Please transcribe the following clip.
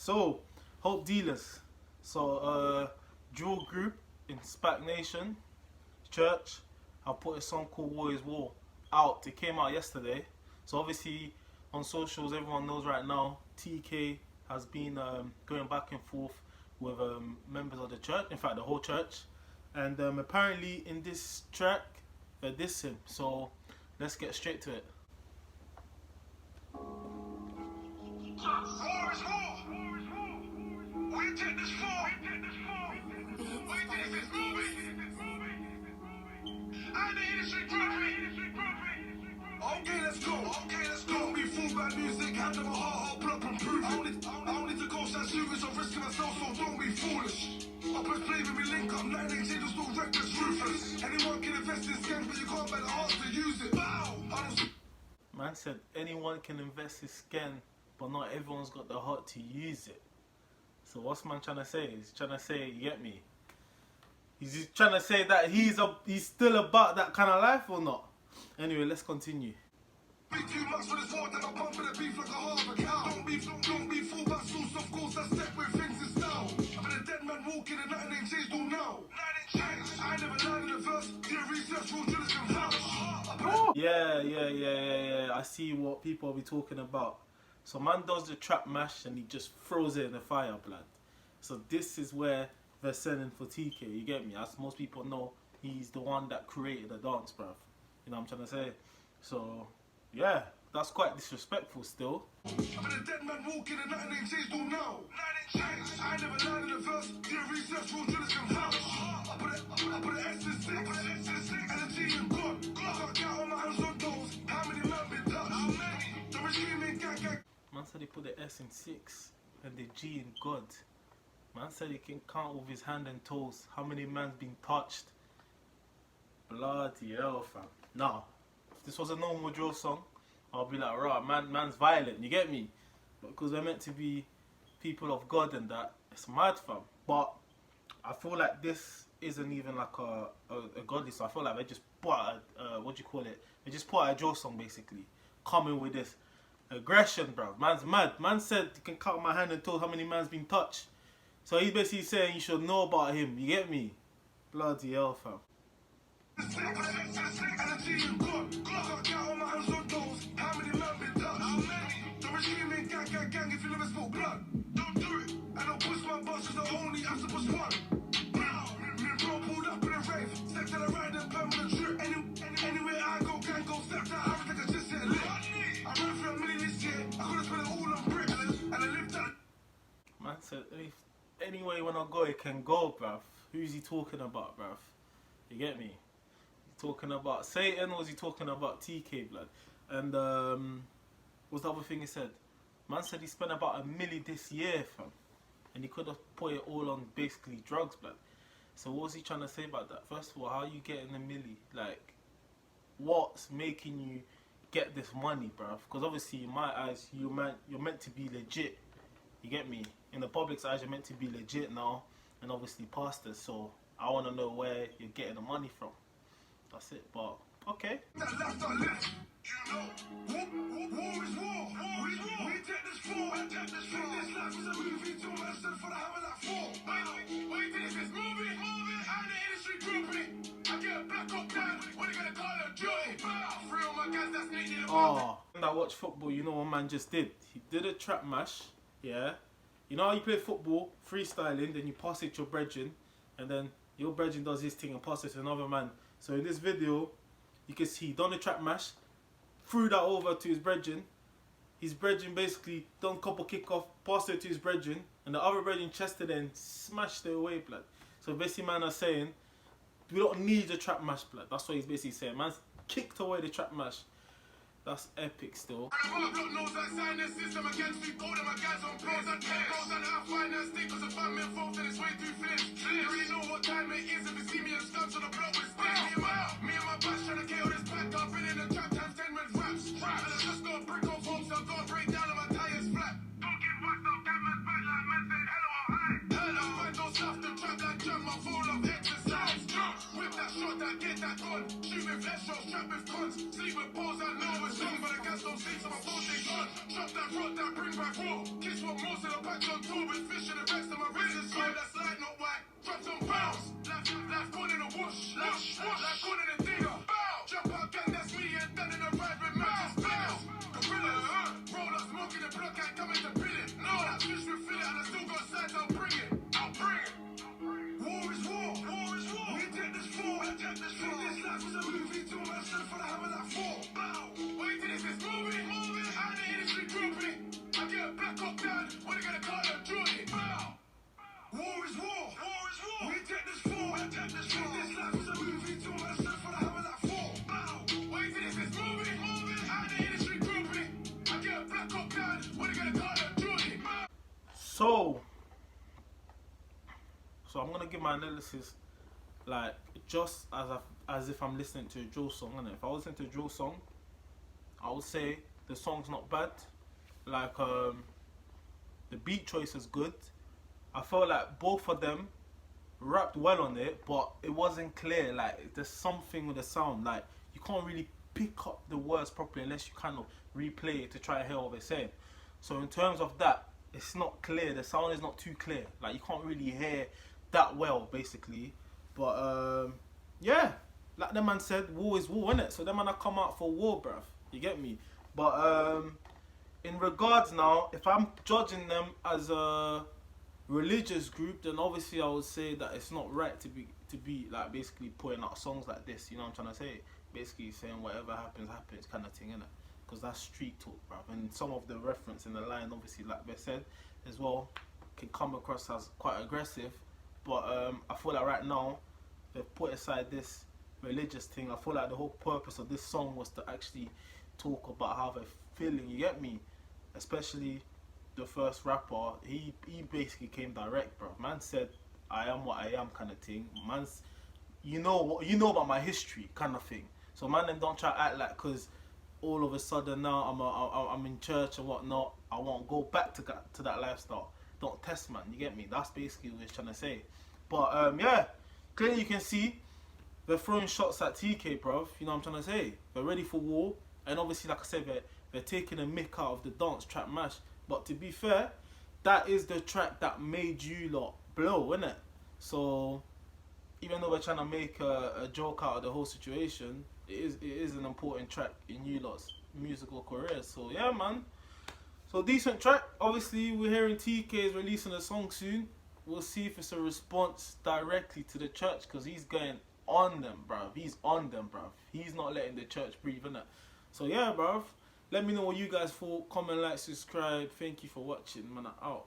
So, Hope Dealers. So, dual group in Spac Nation Church. I put a song called Warriors War out. It came out yesterday. So obviously on socials, everyone knows right now, Tkay has been going back and forth with members of the church. In fact, the whole church. And apparently in this track, they're dissing. So let's get straight to it. Okay, let's go. Don't be fooled by music. Hand them a heart, plug and prove. I only to go stand serious. I'm risking myself, so don't be foolish. I press play when we link up. 9 angels, no reckless, ruthless. Anyone can invest in scams, but you can't buy the heart to use it. Bow. Man said anyone can invest in scan, but not everyone's got the heart to use it. So what's man trying to say? He's trying to say, you get me? He's just trying to say that he's still about that kind of life or not? Anyway, let's continue. Be too much for this war, then I'm pumping the beef like a half a cow. Don't be fooled by sauce, of course I step with things in style. I've been a dead man walking and nothing ain't changed all now. Nothing changed. I never lied in the verse. Do research, rules, drillers can vouch. Yeah. I see what people will be talking about. So man does the trap mash and he just throws it in the fire, blood. So this is where they're selling for Tkay, you get me? As most people know, he's the one that created the dance, bruv. You know what I'm trying to say? So, yeah, that's quite disrespectful still. I've been a dead man walking and nothing ain't changed all now. Nothing changed. I never lied in the verse. Do research, rules, drillers can vouch. I put an S in 6, and a G in God. I got count on my hands on those. How many men been touched? How many? The regime in gang. Man said he put the S in 6 and the G in God. Man said he can count with his hand and toes how many man's been touched. Bloody hell, fam. Now, if this was a normal drill song, I'll be like, right, man's violent, you get me? But because we're meant to be people of God and that, it's mad, fam. But I feel like this isn't even like a godly song. I feel like they just put out they just put out a drill song basically, coming with this aggression, bro. Man's mad. Man said you can count my hand and toes how many man's been touched. So he's basically saying you should know about him, you get me? Bloody hell, fam. Man said, anywhere you wanna go, it can go, bruv. Who's he talking about, bruv? You get me? Talking about Satan, or was he talking about Tkay, blood? And what's the other thing he said? Man said he spent about $1 million this year, fam, and he could have put it all on basically drugs, blood. So what was he trying to say about that? First of all, how are you getting $1 million? Like, what's making you get this money, bruv? Because obviously in my eyes, you're meant to be legit. You get me? In the public's eyes, you're meant to be legit now, and obviously pastors. So I want to know where you're getting the money from. That's it, but okay. Oh, when I watch football, you know what man just did? He did a trap mash, yeah. You know how you play football, freestyling, then you pass it to your brethren, and then your brethren does his thing and pass it to another man. So in this video, you can see he done a trap mash, threw that over to his brethren. His brethren basically done couple kick off, passed it to his brethren, and the other brethren chested it and smashed it away, blood. So basically man are saying, we don't need a trap mash, blood. That's what he's basically saying. Man's kicked away the trap mash. That's epic still. that, get that gun. Shoot with flesh shots, trap with cons. Sleep with balls, I know it's wrong, but the gas don't sleep, so my phone stays on. Drop that rock, that bring back raw. Kids want more, so the pack on tour with fish and the rest of my wrist is slow. That's light, not white. Drop some pounds. Life gone in a whoosh. Life gone in a digger. Jump out, gang, that's me, and then in a ride with matches, bangers. Gorilla, roll up, smoking the block, ain't coming to bill it. No, that fish will fill it, and I still got sides, I'll bring it. War is war, war is war. We take this for, we take this for. This life is a movie, do myself for the hammer like four. Bow. Wait till this is moving. And the industry grouping. I get a black up down, when they gonna call them Jordy. Bow. War is war, war is war. We take this for, we take this for. This life is a movie, do myself for the hammer like four. Bow. Wait till this is moving. And the industry grouping. I get a black up down, when they gonna call them Jordy. Bow. So I'm gonna give my analysis like just as if I'm listening to a drill song, innit? If I was listening to a drill song, I would say the song's not bad. Like the beat choice is good. I felt like both of them rapped well on it, but it wasn't clear. Like there's something with the sound. Like you can't really pick up the words properly unless you kind of replay it to try to hear what they're saying. So in terms of that, it's not clear. The sound is not too clear. Like you can't really hear that well, basically. But yeah, like the man said, war is war, innit? So them man I come out for war, bruv. You get me? But in regards now, if I'm judging them as a religious group, then obviously I would say that it's not right to be like basically putting out songs like this. You know what I'm trying to say? Basically saying whatever happens, kind of thing, innit? Because that's street talk, bruv. And some of the reference in the line, obviously, like they said as well, can come across as quite aggressive. But I feel like right now, they've put aside this religious thing. I feel like the whole purpose of this song was to actually talk about how they're feeling, you get me? Especially the first rapper, he basically came direct, bro. Man said, I am what I am kind of thing. Man's, you know about my history kind of thing. So man, then don't try to act like, because all of a sudden now I'm in church and whatnot, I won't go back to that lifestyle. Don't test, man, you get me? That's basically what he's trying to say. But yeah, clearly you can see they're throwing shots at Tkay, bruv. You know what I'm trying to say? They're ready for war. And obviously, like I said, they're taking a mick out of the dance track mash. But to be fair, that is the track that made you lot blow, innit? So even though we're trying to make a joke out of the whole situation, it is an important track in you lot's musical career. So yeah, man. So decent track. Obviously, we're hearing Tkay is releasing a song soon. We'll see if it's a response directly to the church, because he's going on them, bruv. He's on them, bruv. He's not letting the church breathe, innit? So yeah, bruv. Let me know what you guys thought. Comment, like, subscribe. Thank you for watching, man. I'm out.